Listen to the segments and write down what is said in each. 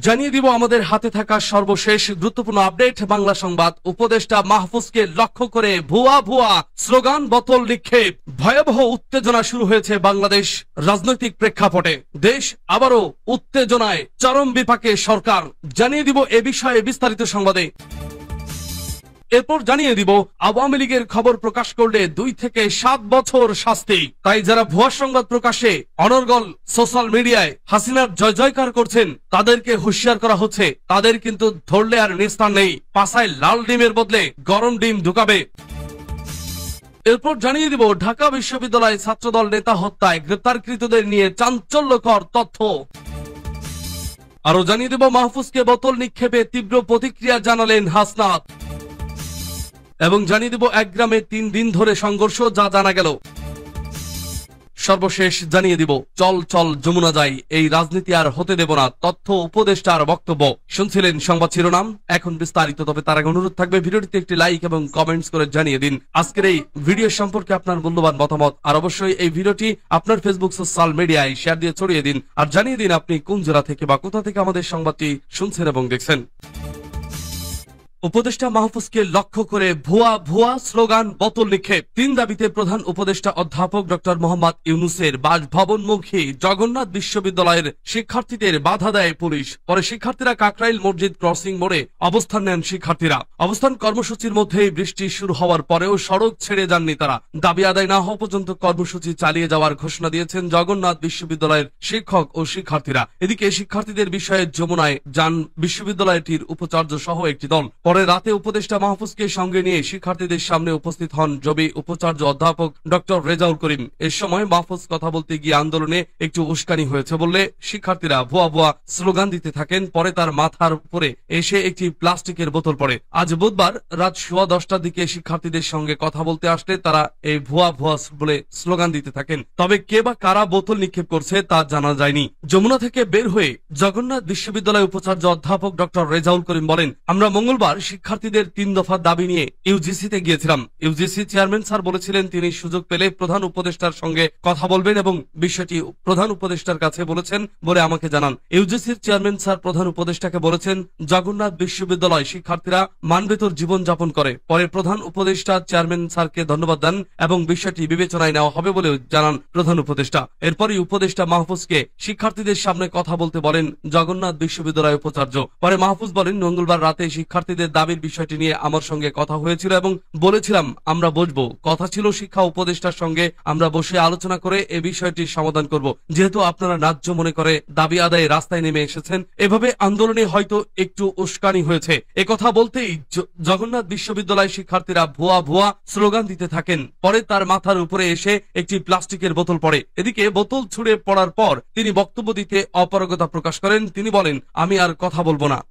জানিয়ে দিব আমাদের হাতে থাকা সর্বশেষ গুরুত্বপূর্ণ আপডেট। বাংলা সংবাদ। উপদেষ্টা মাহফুজকে লক্ষ্য করে ভুয়া ভুয়া স্লোগান, বোতল নিক্ষেপ, ভয়াবহ উত্তেজনা শুরু হয়েছে বাংলাদেশ রাজনৈতিক প্রেক্ষাপটে। দেশ আবারও উত্তেজনায় চরম বিপাকে সরকার। জানিয়ে দিব এ বিষয়ে বিস্তারিত সংবাদে। এরপর জানিয়ে দিব আওয়ামী লীগের খবর প্রকাশ করলে 2 থেকে 7 বছর শাস্তি। তাই যারা ভুয়া সংবাদ প্রকাশে অনর্গল সোশ্যাল মিডিয়ায় হাসিনার জয় জয়কার করছেন তাদেরকে হুঁশিয়ার করা হচ্ছে, তাদের কিন্তু ধরলে আর নিস্তার নেই। পাছায় লাল ডিমের বদলে গরম ডিম ঢুকাবে। এরপর জানিয়ে দিব ঢাকা বিশ্ববিদ্যালয় ছাত্রদল নেতা হত্যায় গ্রেপ্তারকৃতদের নিয়ে চাঞ্চল্যকর তথ্য। আরো জানিয়ে দেব মাহফুজকে বোতল নিক্ষেপে তীব্র প্রতিক্রিয়া জানালেন হাসনাত। এবং জানিয়ে দেব এক গ্রামে 3 দিন ধরে সংঘর্ষ, যা জানা গেল। সর্বশেষ জানিয়ে দিব চল চল যমুনা যাই, এই রাজনীতি আর হতে দেব না, তথ্য উপদেষ্টার বক্তব্য। শুনছিলেন সংবাদ শিরোনাম, এখন বিস্তারিত। তবে তার আগে অনুরোধ থাকবে ভিডিওটিতে একটি লাইক এবং কমেন্টস করে জানিয়ে দিন আজকের এই ভিডিও সম্পর্কে আপনার মূল্যবান মতামত। আর অবশ্যই এই ভিডিওটি আপনার ফেসবুক সোশ্যাল মিডিয়ায় শেয়ার দিয়ে ছড়িয়ে দিন। আর জানিয়ে দিন আপনি কোন জেলা থেকে বা কোথা থেকে আমাদের সংবাদটি শুনছেন এবং দেখছেন। উপদেষ্টা মাহফুজকে লক্ষ্য করে ভুয়া ভুয়া স্লোগান, বোতল নিক্ষেপ। 3 দাবিতে প্রধান উপদেষ্টা অধ্যাপক ডক্টর মোহাম্মদ ইউনূসের বাসভবনমুখী জগন্নাথ বিশ্ববিদ্যালয়ের শিক্ষার্থীদের বাধা দেয় পুলিশ। পরে শিক্ষার্থীরা কাকরাইল মসজিদ ক্রসিং মোড়ে অবস্থান নেন। শিক্ষার্থীরা অবস্থান কর্মসূচির মধ্যেই বৃষ্টি শুরু হওয়ার পরেও সড়ক ছেড়ে যাননি তারা। দাবি আদায় না হওয়া পর্যন্ত কর্মসূচি চালিয়ে যাওয়ার ঘোষণা দিয়েছেন জগন্নাথ বিশ্ববিদ্যালয়ের শিক্ষক ও শিক্ষার্থীরা। এদিকে শিক্ষার্থীদের বিষয়ে যমুনায় যান বিশ্ববিদ্যালয়টির উপাচার্য সহ একটি দল। পরে রাতে উপদেষ্টা মাহফুজকে সঙ্গে নিয়ে শিক্ষার্থীদের সামনে উপস্থিত হন জবি উপাচার্য অধ্যাপক ডক্টর রেজাউল করিম। এ সময় মাহফুজ কথা বলতে গিয়ে আন্দোলনে একটু উস্কানি হয়েছে বললে শিক্ষার্থীরা ভুয়া ভুয়া স্লোগান দিতে থাকেন। পরে তার মাথার উপরে এসে একটি প্লাস্টিকের বোতল পড়ে। আজ বুধবার রাত 10:15টার দিকে শিক্ষার্থীদের সঙ্গে কথা বলতে আসলে তারা এই ভুয়া ভুয়া বলে স্লোগান দিতে থাকেন। তবে কে বা কারা বোতল নিক্ষেপ করছে তা জানা যায়নি। যমুনা থেকে বের হয়ে জগন্নাথ বিশ্ববিদ্যালয় উপাচার্য অধ্যাপক ডক্টর রেজাউল করিম বলেন, আমরা মঙ্গলবার শিক্ষার্থীদের 3 দফা দাবি নিয়ে ইউজিসিতে গিয়েছিলাম। ইউজিসি চেয়ারম্যান স্যার বলেছিলেন তিনি সুযোগ পেলে প্রধান উপদেষ্টার সঙ্গে কথা বলবেন এবং বিষয়টি প্রধান উপদেষ্টার কাছে বলেছেন বলে আমাকে জানান। ইউজিসির চেয়ারম্যান স্যার প্রধান উপদেষ্টাকে বলেছেন জগন্নাথ বিশ্ববিদ্যালয় শিক্ষার্থীরা মানবেতর জীবন যাপন করে। পরে প্রধান উপদেষ্টা চেয়ারম্যান স্যারকে ধন্যবাদ দেন এবং বিষয়টি বিবেচনায় নেওয়া হবে বলে জানান প্রধান উপদেষ্টা। এরপরই উপদেষ্টা মাহফুজকে শিক্ষার্থীদের সামনে কথা বলতে বলেন জগন্নাথ বিশ্ববিদ্যালয় উপাচার্য। পরে মাহফুজ বলেন, মঙ্গলবার রাতে শিক্ষার্থীদের দাবির বিষয়টি নিয়ে আমার সঙ্গে কথা হয়েছিল এবং বলেছিলাম আমরা বসবো। কথা ছিল শিক্ষা উপদেষ্টার সঙ্গে আমরা বসে আলোচনা করে এ বিষয়টির সমাধান করব। যেহেতু আপনারা ন্যায্য মনে করে দাবি আদায়ে রাস্তায় নেমে এসেছেন, এভাবে আন্দোলনে হয়তো একটু উস্কানি হয়েছে। একথা বলতেই জগন্নাথ বিশ্ববিদ্যালয় শিক্ষার্থীরা ভুয়া ভুয়া স্লোগান দিতে থাকেন। পরে তার মাথার উপরে এসে একটি প্লাস্টিকের বোতল পড়ে। এদিকে বোতল ছুঁড়ে পড়ার পর তিনি বক্তব্য দিতে অপারগতা প্রকাশ করেন। তিনি বলেন, আমি আর কথা বলবো না।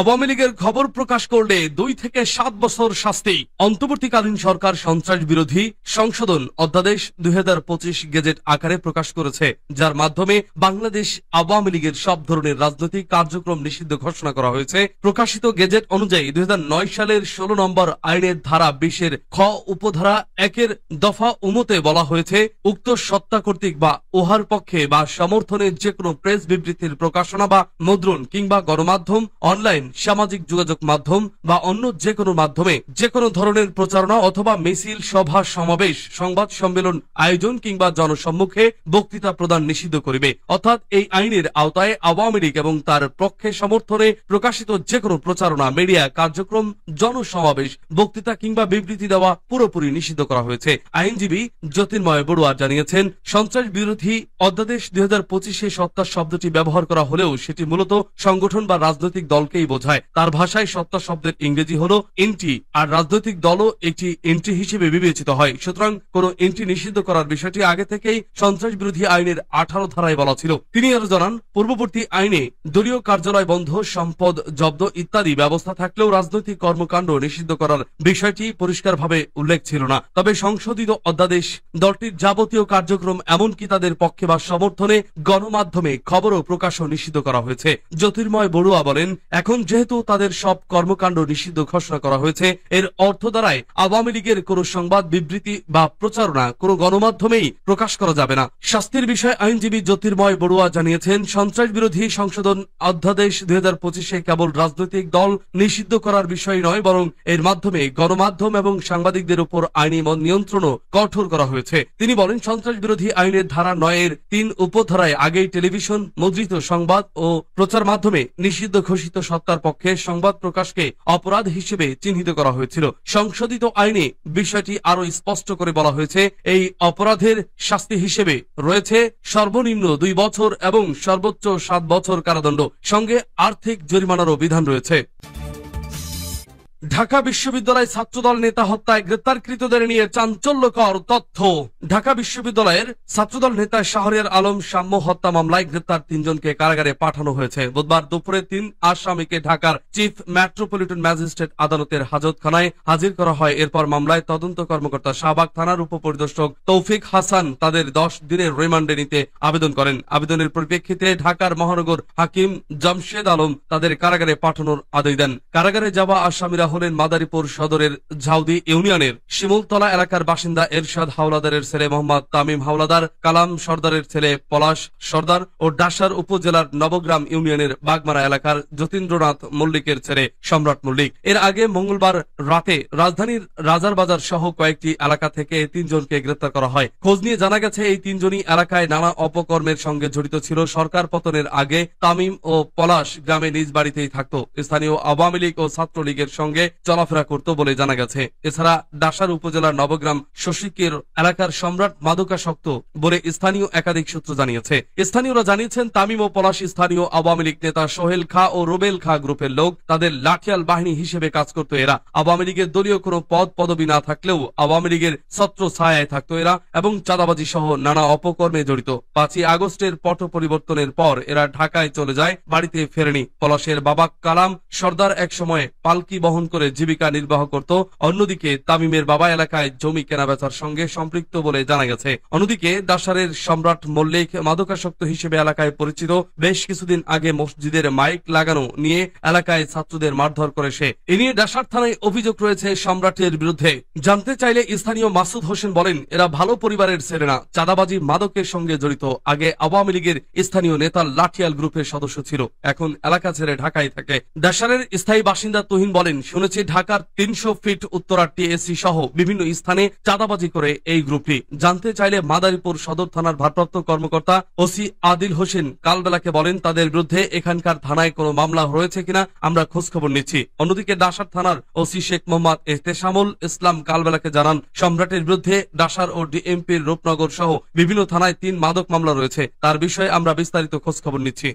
আওয়ামী লীগের খবর প্রকাশ করলে 2 থেকে 7 বছর শাস্তি। অন্তর্বর্তীকালীন সরকার সন্ত্রাস বিরোধী সংশোধন অধ্যাদেশ 2025 গেজেট আকারে প্রকাশ করেছে, যার মাধ্যমে বাংলাদেশ আওয়ামী লীগের সব ধরনের রাজনৈতিক কার্যক্রম নিষিদ্ধ ঘোষণা করা হয়েছে। প্রকাশিত গেজেট অনুযায়ী 2009 সালের 16 নম্বর আইনের ধারা 20-এর খ উপধারা 1-এর দফা উমতে বলা হয়েছে, উক্ত সত্তা কর্তৃক বা উহার পক্ষে বা সমর্থনে যে কোনো প্রেস বিবৃতির প্রকাশনা বা মুদ্রণ কিংবা গণমাধ্যম, অনলাইন, সামাজিক যোগাযোগ মাধ্যম বা অন্য যে কোনো মাধ্যমে যে কোনো ধরনের প্রচারণা অথবা মিছিল, সভা, সমাবেশ, সংবাদ সম্মেলন আয়োজন কিংবা জনসম্মুখে বক্তৃতা প্রদান নিষিদ্ধ করিবে। অর্থাৎ এই আইনের আওতায় আওয়ামী লীগ এবং তার পক্ষে সমর্থনে প্রকাশিত যে কোনো প্রচারণা, মিডিয়া কার্যক্রম, জনসমাবেশ, বক্তৃতা কিংবা বিবৃতি দেওয়া পুরোপুরি নিষিদ্ধ করা হয়েছে। আইনজীবী জ্যোতির্ময় বড়ুয়া জানিয়েছেন, সন্ত্রাস বিরোধী অধ্যাদেশ 2025-এ সত্তা শব্দটি ব্যবহার করা হলেও সেটি মূলত সংগঠন বা রাজনৈতিক দলকেই বোঝায়। তার ভাষায় সত্তা শব্দের ইংরেজি হলো এন্টি, আর রাজনৈতিক দলও একটি এন্টি হিসেবে বিবেচিত হয়। সুতরাং কোন এন্টি নিষিদ্ধ করার বিষয়টি আগে থেকেই সন্ত্রাস বিরোধী আইনের 18 ধারায় বলা ছিল। তিনি আরো জানান, পূর্ববর্তী আইনে দলীয় কার্যালয় বন্ধ, সম্পদ জব্দ ইত্যাদি ব্যবস্থা থাকলেও রাজনৈতিক কর্মকাণ্ড নিষিদ্ধ করার বিষয়টি পরিষ্কারভাবে উল্লেখ ছিল না। তবে সংশোধিত অধ্যাদেশ দলটির যাবতীয় কার্যক্রম এমনকি তাদের পক্ষে বা সমর্থনে গণমাধ্যমে খবর ও প্রকাশও নিষিদ্ধ করা হয়েছে। জ্যোতির্ময় বড়ুয়া বলেন, এখন যেহেতু তাদের সব কর্মকাণ্ড নিষিদ্ধ ঘোষণা করা হয়েছে, এর অর্থ দ্বারাই আওয়ামী লীগের কোন সংবাদ বিবৃতি বা প্রচারণা কোনো গণমাধ্যমেই প্রকাশ করা যাবে না। শাস্তির বিষয়ে আইনজীবী জ্যোতির্ময় বড়ুয়া জানিয়েছেন, সন্ত্রাস বিরোধী সংশোধন অধ্যাদেশ 2025-এ কেবল রাজনৈতিক দল নিষিদ্ধ করার বিষয় নয়, বরং এর মাধ্যমে গণমাধ্যম এবং সাংবাদিকদের উপর আইনি নিয়ন্ত্রণও কঠোর করা হয়েছে। তিনি বলেন, সন্ত্রাস বিরোধী আইনের ধারা 9-এর 3 উপধারায় আগেই টেলিভিশন, মুদ্রিত সংবাদ ও প্রচার মাধ্যমে নিষিদ্ধ ঘোষিত সত্তার পক্ষে সংবাদ প্রকাশকে অপরাধ হিসেবে চিহ্নিত করা হয়েছিল। সংশোধিত আইনে বিষয়টি আরো স্পষ্ট করে বলা হয়েছে, এই অপরাধের শাস্তি হিসেবে রয়েছে সর্বনিম্ন 2 বছর এবং সর্বোচ্চ 7 বছর কারাদণ্ড, সঙ্গে আর্থিক জরিমানারও বিধান রয়েছে। ঢাকা বিশ্ববিদ্যালয় ছাত্রদল নেতা হত্যায় গ্রেপ্তারকৃতদের নিয়ে চাঞ্চল্যকর তথ্য। ঢাকা বিশ্ববিদ্যালয়ের ছাত্রদল নেতা শাহরিয়ার আলম সাম্য হত্যা মামলায় গ্রেপ্তার 3 জনকে কারাগারে পাঠানো হয়েছে। বুধবার দুপুরে 3 আসামিকে ঢাকার চিফ মেট্রোপলিটন ম্যাজিস্ট্রেট আদালতের হাজতখানায় হাজির করা হয়। এরপর মামলায় তদন্ত কর্মকর্তা শাহবাগ থানার উপপরিদর্শক তৌফিক হাসান তাদের 10 দিনের রিমান্ডে নিতে আবেদন করেন। আবেদনের পরিপ্রেক্ষিতে ঢাকার মহানগর হাকিম জামশেদ আলম তাদের কারাগারে পাঠানোর আদেশ দেন। কারাগারে যাওয়া আসামিরা হলেন মাদারীপুর সদরের ঝাউদি ইউনিয়নের শিমুলতলা এলাকার বাসিন্দা এরশাদ হাওলাদারের ছেলে মোহাম্মদ তামিম হাওলাদার, কালাম সর্দারের ছেলে পলাশ সর্দার ও ডাসার উপজেলার নবগ্রাম ইউনিয়নের বাগমারা এলাকার যতীন্দ্রনাথ মল্লিকের ছেলে সম্রাট মল্লিক। এর আগে মঙ্গলবার রাতে রাজধানীর রাজার বাজার সহ কয়েকটি এলাকা থেকে 3 জনকে গ্রেপ্তার করা হয়। খোঁজ নিয়ে জানা গেছে, এই 3 জনই এলাকায় নানা অপকর্মের সঙ্গে জড়িত ছিল। সরকার পতনের আগে তামিম ও পলাশ গ্রামে নিজ বাড়িতেই থাকত। স্থানীয় আওয়ামী লীগ ও ছাত্রলীগের সঙ্গে চলাফেরা করত বলে জানা গেছে। এছাড়া ডাসার উপজেলার নবগ্রাম শশিকের এলাকার সম্রাট মাদকাসক্ত বলে স্থানীয় একাধিক সূত্র জানিয়েছে। স্থানীয়রা জানিয়েছেন, তামিম ও পলাশ স্থানীয় আওয়ামী লীগ নেতা সোহেল খা ও রুবেল খা গ্রুপের লোক। তাদের লাঠিয়াল বাহিনী হিসেবে কাজ করত এরা। আওয়ামী লীগের দলীয় কোনো পদ পদবি না থাকলেও আওয়ামী লীগের ছত্র ছায়ায় থাকত এরা এবং চাঁদাবাজি সহ নানা অপকর্মে জড়িত। 5ই আগস্টের পট পরিবর্তনের পর এরা ঢাকায় চলে যায়, বাড়িতে ফেরেনি। পলাশের বাবা কালাম সর্দার এক সময় পালকি বহন করে জীবিকা নির্বাহ করত। অন্যদিকে তামিমের বাবা এলাকায় জমি কেনাবেচার সঙ্গে সম্পৃক্ত বলে জানা গেছে। অন্যদিকে ডাসারের সম্রাট মল্লিক মাদকাসক্ত হিসেবে এলাকায় পরিচিত। বেশ কিছুদিন আগে মসজিদের মাইক লাগানো নিয়ে এলাকায় ছাত্রদের মারধর করে সে। এ নিয়ে ডাসার থানায় অভিযোগ রয়েছে সম্রাটের বিরুদ্ধে। জানতে চাইলে স্থানীয় মাসুদ হোসেন বলেন, এরা ভালো পরিবারের ছেলে না, চাঁদাবাজি মাদকের সঙ্গে জড়িত। আগে আওয়ামী লীগের স্থানীয় নেতা লাঠিয়াল গ্রুপের সদস্য ছিল, এখন এলাকা ছেড়ে ঢাকায় থাকে। ডাসারের স্থায়ী বাসিন্দা তুহিন বলেন, শুনেছি ঢাকার 300 ফিট উত্তরা টিএসসি সহ বিভিন্ন স্থানে চাঁদাবাজি করে এই গ্রুপটি। জানতে চাইলে মাদারীপুর সদর থানার ভারপ্রাপ্ত কর্মকর্তা ওসি আদিল হোসেন কালবেলাকে বলেন, তাদের বিরুদ্ধে এখানকার থানায় কোনো মামলা রয়েছে কিনা আমরা খোঁজ খবর নিচ্ছি। অন্যদিকে ডাসার থানার ওসি শেখ মোহাম্মদ এহতেশামুল ইসলাম কালবেলাকে জানান, সম্রাটের বিরুদ্ধে ডাসার ও ডিএমপির রূপনগর সহ বিভিন্ন থানায় 3 মাদক মামলা রয়েছে। তার বিষয়ে আমরা বিস্তারিত খোঁজ খবর নিচ্ছি।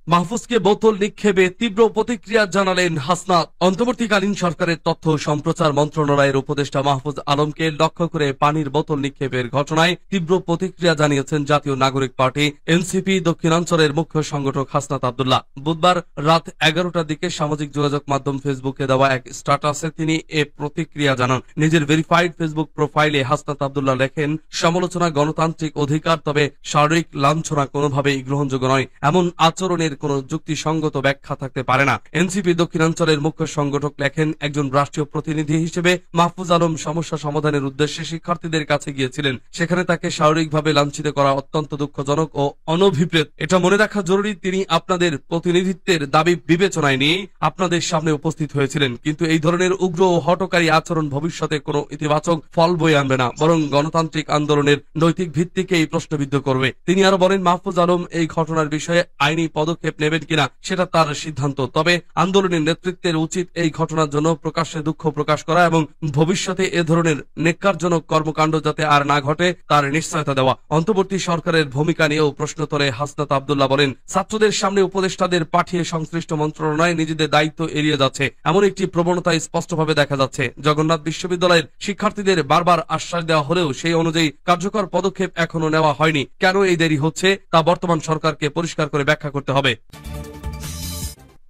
মাহফুজকে বোতল নিক্ষেপে তীব্র প্রতিক্রিয়া জানালেন হাসনাত। অন্তর্বর্তীকালীন সরকারের তথ্য সম্প্রচার মন্ত্রণালয়ের উপদেষ্টা মাহফুজ আলমকে লক্ষ্য করে পানির বোতল নিক্ষেপের ঘটনায় তীব্র প্রতিক্রিয়া জানিয়েছেন জাতীয় নাগরিক পার্টি এনসিপি দক্ষিণাঞ্চলের মুখ্য সংগঠক হাসনাত আব্দুল্লাহ। বুধবার রাত 11টার দিকে সামাজিক যোগাযোগ মাধ্যম ফেসবুকে দেওয়া এক স্ট্যাটাসে তিনি এ প্রতিক্রিয়া জানান। নিজের ভেরিফাইড ফেসবুক প্রোফাইলে হাসনাত আব্দুল্লাহ লেখেন, সমালোচনা গণতান্ত্রিক অধিকার, তবে শারীরিক লাঞ্ছনা কোনোভাবেই গ্রহণযোগ্য নয়। এমন আচরণের কোন যুক্তিসঙ্গত ব্যাখ্যা থাকতে পারে না। এনসিপি দক্ষিণাঞ্চলের মুখ্য সংগঠক লেখেন, একজন রাষ্ট্রীয় প্রতিনিধি হিসেবে মাহফুজ আলম সমস্যা সমাধানের উদ্দেশ্যে শিক্ষার্থীদের কাছে গিয়েছিলেন। সেখানে তাকে শারীরিকভাবে লাঞ্ছিত করা অত্যন্ত দুঃখজনক ও অনভিপ্রেত। এটা মনে রাখা জরুরি, তিনি আপনাদের প্রতিনিধিত্বের দাবি বিবেচনায় নিয়ে আপনাদের সামনে উপস্থিত হয়েছিলেন। কিন্তু এই ধরনের উগ্র ও হঠকারী আচরণ ভবিষ্যতে কোনো ইতিবাচক ফল বয়ে আনবে না, বরং গণতান্ত্রিক আন্দোলনের নৈতিক ভিত্তিকেই প্রশ্নবিদ্ধ করবে। তিনি আরো বলেন, মাহফুজ আলম এই ঘটনার বিষয়ে আইনি পদক্ষেপ নেবেন কিনা সেটা তার সিদ্ধান্ত, তবে আন্দোলনের নেতৃত্বের উচিত এই ঘটনার জন্য প্রকাশ্যে দুঃখ প্রকাশ করা এবং ভবিষ্যতে এ ধরনের নেক্কারজনক কর্মকাণ্ড যাতে আর না ঘটে তার নিশ্চয়তা দেওয়া। অন্তর্বর্তী সরকারের ভূমিকা নিয়েও প্রশ্ন তোলে হাসনাত আব্দুল্লাহ বলেন, ছাত্রদের সামনে উপদেষ্টাদের পাঠিয়ে সংশ্লিষ্ট মন্ত্রণালয় নিজেদের দায়িত্ব এড়িয়ে যাচ্ছে, এমন একটি প্রবণতা স্পষ্টভাবে দেখা যাচ্ছে। জগন্নাথ বিশ্ববিদ্যালয়ের শিক্ষার্থীদের বারবার আশ্বাস দেওয়া হলেও সেই অনুযায়ী কার্যকর পদক্ষেপ এখনো নেওয়া হয়নি। কেন এই দেরি হচ্ছে তা বর্তমান সরকারকে পরিষ্কার করে ব্যাখ্যা করতে হবে।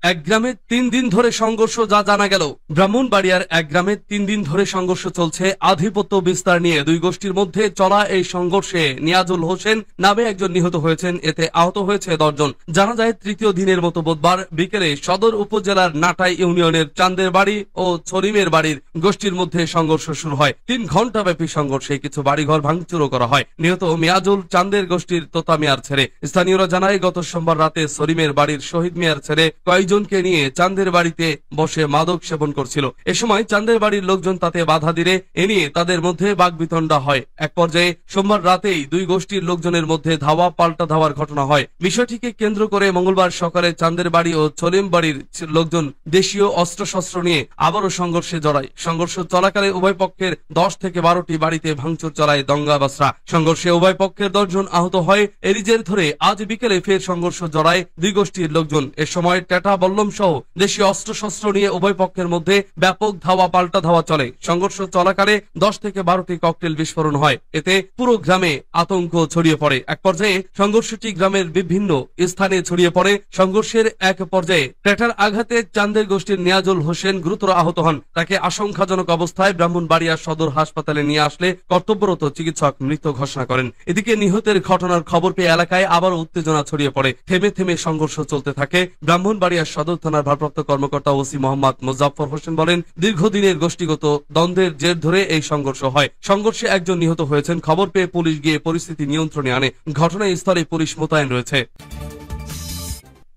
এক গ্রামে 3 দিন ধরে সংঘর্ষ, যা জানা গেল। ব্রাহ্মণবাড়িয়ার এক গ্রামে 3 দিন ধরে সংঘর্ষ চলছে। আধিপত্য বিস্তার নিয়ে দুই গোষ্ঠীর মধ্যে চলা এই সংঘর্ষে নিয়াজুল হোসেন নামে একজন নিহত হয়েছেন, এতে আহত হয়েছে 10 জন। জানা যায়, তৃতীয় দিনের মতো বুধবার বিকেলে সদর উপজেলার নাটাই ইউনিয়নের চান্দের বাড়ি ও ছরিমের বাড়ির গোষ্ঠীর মধ্যে সংঘর্ষ শুরু হয়। 3 ঘন্টা ব্যাপী সংঘর্ষে কিছু বাড়িঘর ভাঙচুরও করা হয়। নিহত মিয়াজুল চান্দের গোষ্ঠীর তোতা মিয়ার ছেলে। স্থানীয়রা জানায়, গত সোমবার রাতে ছরিমের বাড়ির শহীদ মিয়ার ছেলে কয়েকজনকে নিয়ে চান্দের বাড়িতে বসে মাদক সেবন করছিল। এ সময় চান্দের বাড়ির লোকজন তাতে বাধা দিলে এ নিয়ে তাদের মধ্যে বাকবিতণ্ডা হয়। এক পর্যায়ে সোমবার রাতেই দুই গোষ্ঠীর লোকজনের মধ্যে ধাওয়া পাল্টা ধাওয়ার ঘটনা হয়। বিষয়টিকে কেন্দ্র করে মঙ্গলবার সকালে চান্দের বাড়ি ও ছলিম বাড়ির লোকজন দেশীয় অস্ত্রশস্ত্র নিয়ে আবারও সংঘর্ষে জড়ায়। সংঘর্ষ চলাকালে উভয় পক্ষের 10 থেকে 12টি বাড়িতে ভাঙচুর চালায় দঙ্গাবাজরা। সংঘর্ষে উভয় পক্ষের 10 জন আহত হয়। এরই জের ধরে আজ বিকেলে ফের সংঘর্ষ জড়ায় দুই গোষ্ঠীর লোকজন। এ সময় টেটা বল্লম সহ দেশীয় অস্ত্রশস্ত্র নিয়ে উভয় পক্ষের মধ্যে ব্যাপক ধাওয়া পাল্টা ধাওয়া চলে। সংঘর্ষ চলাকালে 10 থেকে 12টি ককটেল বিস্ফোরণ হয়। এতে পুরো গ্রামে আতঙ্ক ছড়িয়ে পড়ে। এক পর্যায়ে সংঘর্ষটি গ্রামের বিভিন্ন স্থানে ছড়িয়ে পড়ে। সংঘর্ষের এক পর্যায়ে টেটার আঘাতে চান্দের গোষ্ঠীর নিয়াজুল হোসেন গুরুতর আহত হন। তাকে আশঙ্কাজনক অবস্থায় ব্রাহ্মণবাড়িয়া সদর হাসপাতালে নিয়ে আসলে কর্তব্যরত চিকিৎসক মৃত ঘোষণা করেন। এদিকে নিহতের ঘটনার খবর পেয়ে এলাকায় আবার উত্তেজনা ছড়িয়ে পড়ে। থেমে থেমে সংঘর্ষ চলতে থাকে। ব্রাহ্মণবাড়িয়া সদর থানার ভারপ্রাপ্ত কর্মকর্তা ওসি মোহাম্মদ মোজাফফর হোসেন বলেন, দীর্ঘদিনের গোষ্ঠীগত দ্বন্দ্বের জের ধরে এই সংঘর্ষ হয়। সংঘর্ষে একজন নিহত হয়েছেন। খবর পেয়ে পুলিশ গিয়ে পরিস্থিতি নিয়ন্ত্রণে আনে। ঘটনাস্থলে পুলিশ মোতায়েন রয়েছে।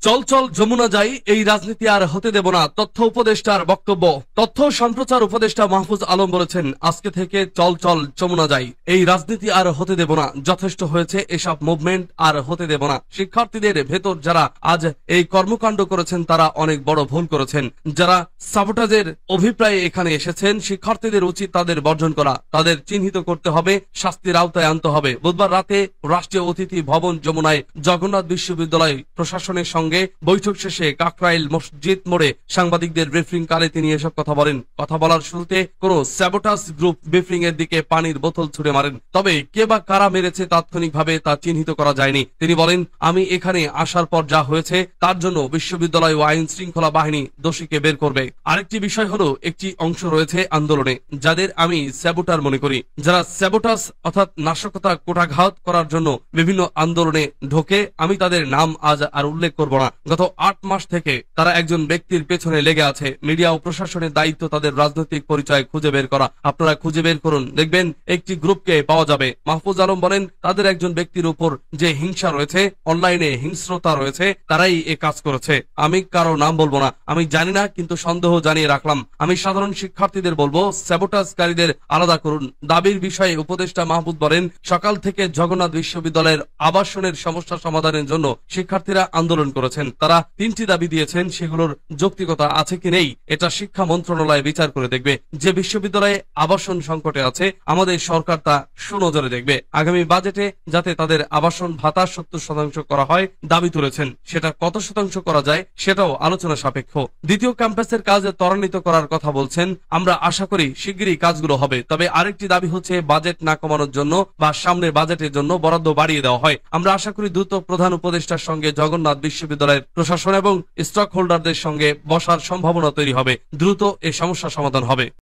চল চল যমুনা যাই, এই রাজনীতি আর হতে দেব না, তথ্য উপদেষ্টার বক্তব্য। তথ্য সম্প্রচার উপদেষ্টা মাহফুজ আলম বলেছেন, আজকে থেকে চল চল যমুনা যাই, এই রাজনীতি আর হতে দেব না। যথেষ্ট হয়েছে এসব মুভমেন্ট, আর হতে দেব না। শিক্ষার্থীদের ভেতর যারা আজ এই কর্মকাণ্ড করেছেন তারা অনেক বড় ভুল করেছেন। যারা সাবোটাজের অভিপ্রায়ে এখানে এসেছেন, শিক্ষার্থীদের উচিত তাদের বর্জন করা, তাদের চিহ্নিত করতে হবে, শাস্তির আওতায় আনতে হবে। বুধবার রাতে রাষ্ট্রীয় অতিথি ভবন যমুনায় জগন্নাথ বিশ্ববিদ্যালয় প্রশাসনের সঙ্গে বৈঠক শেষে কাকরাইল মসজিদ মোড়ে সাংবাদিকদের ব্রিফিং কালে তিনি এসব কথা বলেন। কথা বলার শুরুতে কোন স্যাবোটাস গ্রুপ ব্রিফিং এর দিকে পানির বোতল ছুড়ে মারেন, তবে কে বা কারা মেরেছে তাৎক্ষণিকভাবে তা চিহ্নিত করা যায়নি। তিনি বলেন, আমি এখানে আসার পর যা হয়েছে তার জন্য বিশ্ববিদ্যালয় ও আইন শৃঙ্খলা বাহিনী দোষীকে বের করবে। আরেকটি বিষয় হলো, একটি অংশ রয়েছে আন্দোলনে যাদের আমি স্যাবোটার মনে করি, যারা স্যাবোটাস অর্থাৎ নাশকতা কোটাঘাত করার জন্য বিভিন্ন আন্দোলনে ঢোকে। আমি তাদের নাম আজ আর উল্লেখ করব না। গত 8 মাস থেকে তারা একজন ব্যক্তির পেছনে লেগে আছে। মিডিয়া ও প্রশাসনের দায়িত্ব তাদের রাজনৈতিক পরিচয় খুঁজে বের করা। আপনারা খুঁজে বের করুন, দেখবেন একটি গ্রুপকে পাওয়া যাবে। মাহফুজ আলম বলেন, তাদের একজন ব্যক্তির উপর যে হিংসা রয়েছে, অনলাইনে হিংস্রতা রয়েছে, তারাই এ কাজ করেছে। আমি কারো নাম বলবো না, আমি জানি না, কিন্তু সন্দেহ জানিয়ে রাখলাম। আমি সাধারণ শিক্ষার্থীদের বলবো, স্যাবোটাজকারীদের আলাদা করুন। দাবির বিষয়ে উপদেষ্টা মাহমুদ বলেন, সকাল থেকে জগন্নাথ বিশ্ববিদ্যালয়ের আবাসনের সমস্যা সমাধানের জন্য শিক্ষার্থীরা আন্দোলন করেছেন। তারা 3টি দাবি দিয়েছেন, সেগুলোর যৌক্তিকতা আছে কি নেই এটা শিক্ষা মন্ত্রণালয় বিচার করে দেখবে। যে বিশ্ববিদ্যালয়ে আবাসন সংকটে আছে, আমাদের সরকার তা সুনজরে দেখবে। আগামী বাজেটে যাতে তাদের আবাসন ভাতা 70% করা হয় দাবি তুলেছেন। সেটা কত শতাংশ করা যায় সেটাও আলোচনা সাপেক্ষ। দ্বিতীয় ক্যাম্পাসের কাজ ত্বরান্বিত করার কথা বলছেন। আমরা আশা করি শিগগিরই কাজগুলো হবে। তবে আরেকটি দাবি হচ্ছে, বাজেট না কমানোর জন্য বা সামনের বাজেটের জন্য বরাদ্দ বাড়িয়ে দেওয়া হয়। আমরা আশা করি দ্রুত প্রধান উপদেষ্টার সঙ্গে জগন্নাথ বিশ্ববিদ্যালয়ের প্রশাসন এবং স্টক হোল্ডারদের সঙ্গে বসার সম্ভাবনা তৈরি হবে। দ্রুত এই সমস্যা সমাধান হবে।